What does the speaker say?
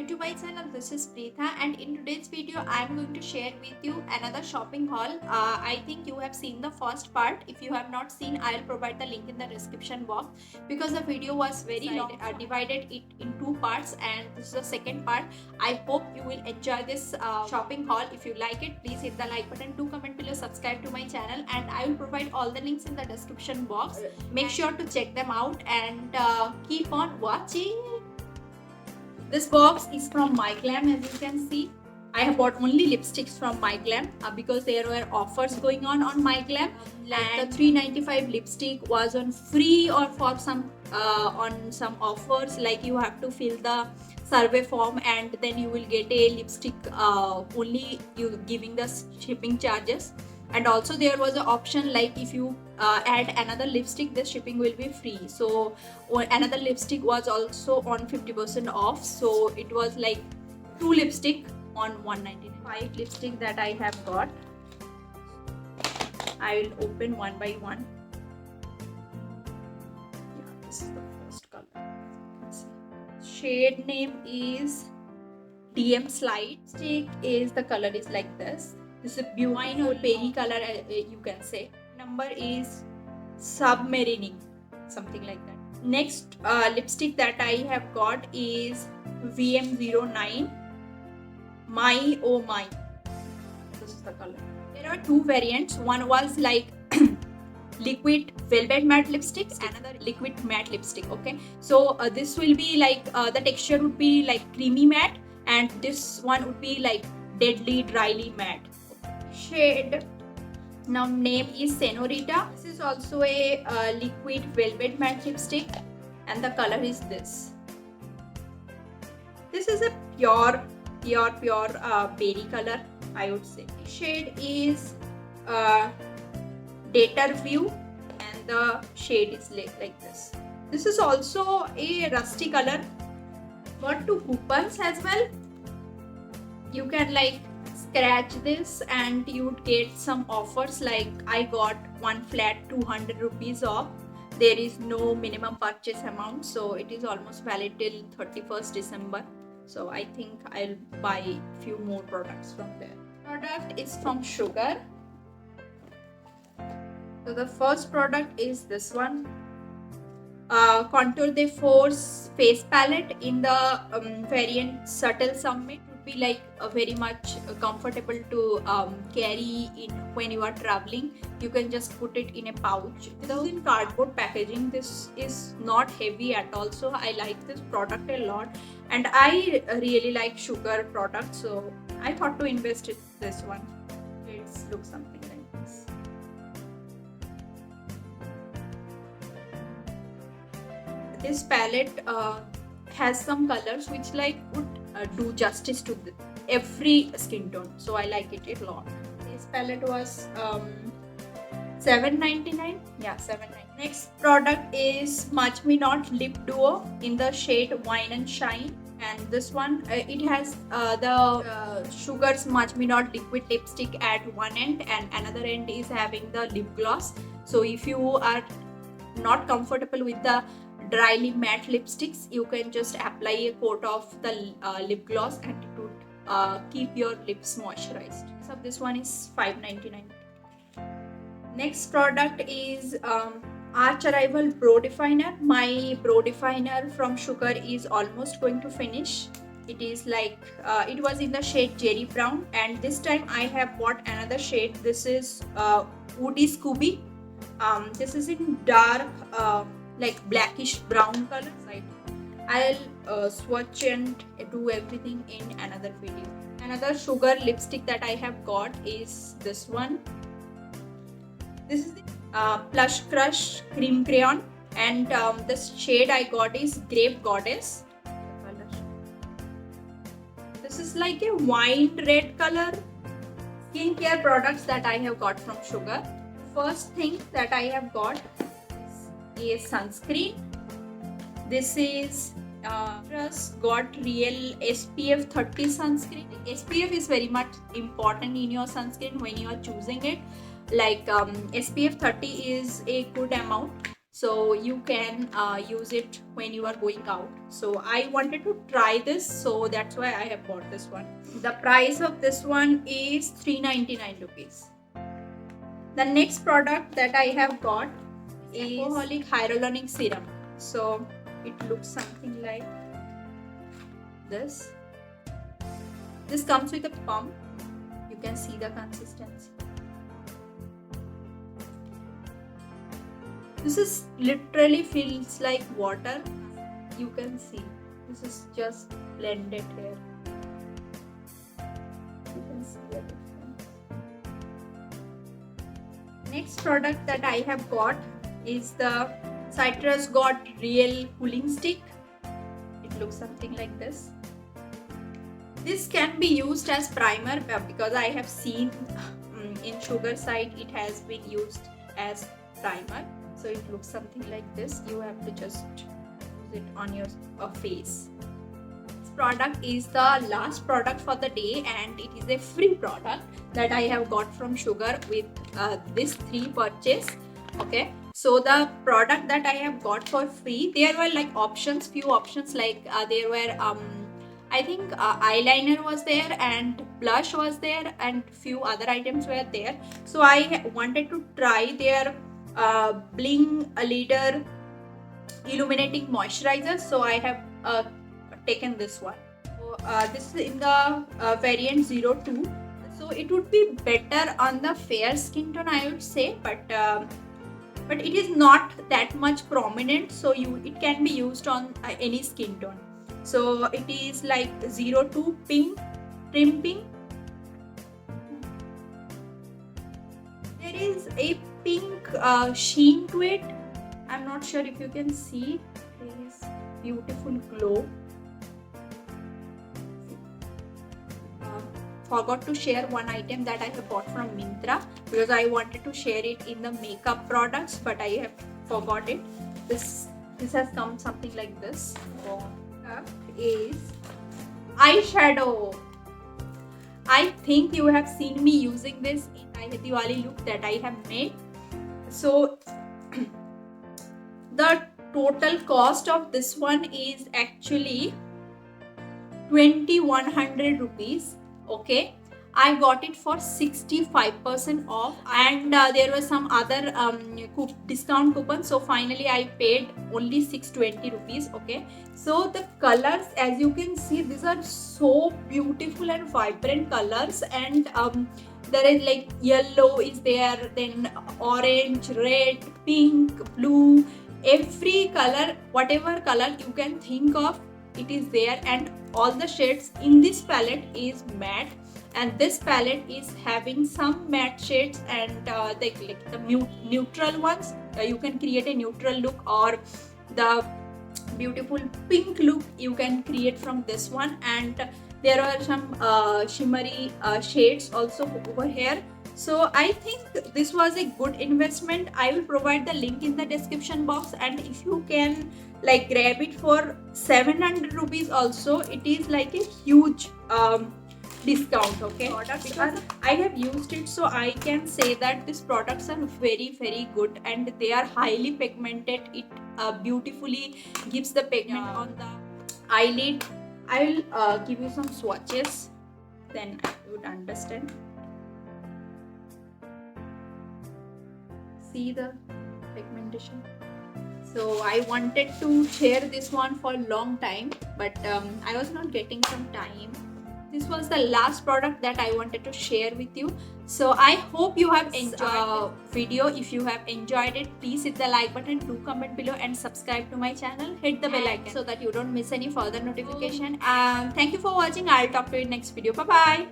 new to my channel. This is Preetha, and in today's video I am going to share with you another shopping haul. I think you have seen the first part. If you have not seen, I'll provide the link in the description box because the video was very long. Divided it in two parts, and this is the second part. I hope you will enjoy this shopping haul. If you like it, please hit the like button, do comment below, subscribe to my channel, and I will provide all the links in the description box. Make sure to check them out and keep on watching. This box is from MyGlam, as you can see. I have bought only lipsticks from MyGlam because there were offers going on MyGlam. And the 395 lipstick was on free or for some on some offers, like you have to fill the survey form and then you will get a lipstick only you giving the shipping charges. And also there was an option like if you add another lipstick, the shipping will be free. So another lipstick was also on 50% off, so it was like 2 lipstick on 199. 5 lipstick that I have got. I will open one by one. Yeah, this is the first color. Shade name is DM Slide. Stick is the color is like this. This is a Buine or berry color, you can say. Number is Submarining, something like that. Next lipstick that I have got is VM09 My Oh My. This is the color. There are 2 variants. One was like liquid velvet matte lipsticks, another liquid matte lipstick. Okay, so this will be like the texture would be like creamy matte, and this one would be like deadly dryly matte. Shade now name is Senorita. This is also a liquid velvet matte lipstick, and the color is this. This is a pure berry color, I would say. Shade is Data View, and the shade is like this. This is also a rusty color. Got 2 coupons as well. You can like scratch this and you would get some offers, like I got one flat 200 rupees off. There is no minimum purchase amount, so it is almost valid till 31st December. So I think I'll buy few more products from there. Product is from Sugar. So the first product is this one, Contour de Force face palette in the variant Subtle Summit. Be like very much comfortable to carry in when you are traveling. You can just put it in a pouch. This is in cardboard packaging. This is not heavy at all, so I like this product a lot, and I really like Sugar products, so I thought to invest in this one. Let's look something like this. This palette has some colors which like would do justice to every skin tone, so I like it a lot. This palette was $7.99. Yeah, $7.99. Next product is Smudge Me Not Lip Duo in the shade Wine and Shine, and this one it has the Sugar Smudge Me Not liquid lipstick at one end, and another end is having the lip gloss. So if you are not comfortable with the dryly matte lipsticks, you can just apply a coat of the lip gloss and it would keep your lips moisturized. So this one is $5.99. Next product is Arch Arrival Brow Definer. My brow definer from Sugar is almost going to finish. It is like it was in the shade Cherry Brown, and this time I have bought another shade. This is Woody Scooby. This is in dark like blackish brown color. I'll swatch and do everything in another video. Another Sugar lipstick that I have got is this one. This is the Plush Crush Cream Crayon, and this shade I got is Grape Goddess. This is like a wine red color. Skincare products that I have got from Sugar. First thing that I have got is sunscreen. This is just got Real SPF 30 sunscreen. SPF is very much important in your sunscreen when you are choosing it. Like SPF 30 is a good amount. so you can use it when you are going out. So I wanted to try this, so that's why I have bought this one. The price of this one is 399 rupees. The next product that I have got is alcoholic hyaluronic serum. So it looks something like this. This comes with a pump. You can see the consistency. This is literally feels like water. You can see this is just blended here. You can see the difference. Next product that I have got is the Citrus Got Real Cooling Stick. It looks something like this. This can be used as primer because I have seen in Sugar site it has been used as primer. So it looks something like this. You have to just use it on your face. This product is the last product for the day, and it is a free product that I have got from Sugar with this 3 purchase. Okay, so the product that I have got for free, there were like options, few options, like there were I think eyeliner was there and blush was there and few other items were there. So I wanted to try their Bling Leader Illuminating Moisturizer. So I have taken this one. So, this is in the variant 02. So it would be better on the fair skin tone, I would say, but it is not that much prominent. So it can be used on any skin tone. So it is like 02 pink trim pink. There is a pink sheen to it. I'm not sure if you can see. There is beautiful glow. Forgot to share one item that I have bought from Myntra because I wanted to share it in the makeup products, but I have forgot it. This has come something like this. Is eyeshadow. I think you have seen me using this in the Diwali look that I have made. So the total cost of this one is actually 2100 rupees. Okay, I got it for 65% off, and there was some other discount coupon. So finally I paid only 620 rupees. Okay, so the colors, as you can see, these are so beautiful and vibrant colors, and there is like yellow is there, then orange, red, pink, blue, every color, whatever color you can think of, it is there. And all the shades in this palette is matte, and this palette is having some matte shades and the neutral ones. You can create a neutral look, or the beautiful pink look you can create from this one. And there are some shimmery shades also over here. So I think this was a good investment. I will provide the link in the description box, and if you can like grab it for 700 rupees also, it is like a huge discount. Okay, because I have used it, so I can say that these products are very good, and they are highly pigmented. It beautifully gives the pigment on the eyelid. I will give you some swatches, then you would understand. See the pigmentation. So I wanted to share this one for a long time, but I was not getting some time. This was the last product that I wanted to share with you. So I hope you have enjoyed the video. If you have enjoyed it, please hit the like button, do comment below, and subscribe to my channel. Hit the bell icon so that you don't miss any further notification. Thank you for watching. I'll talk to you in next video. Bye bye.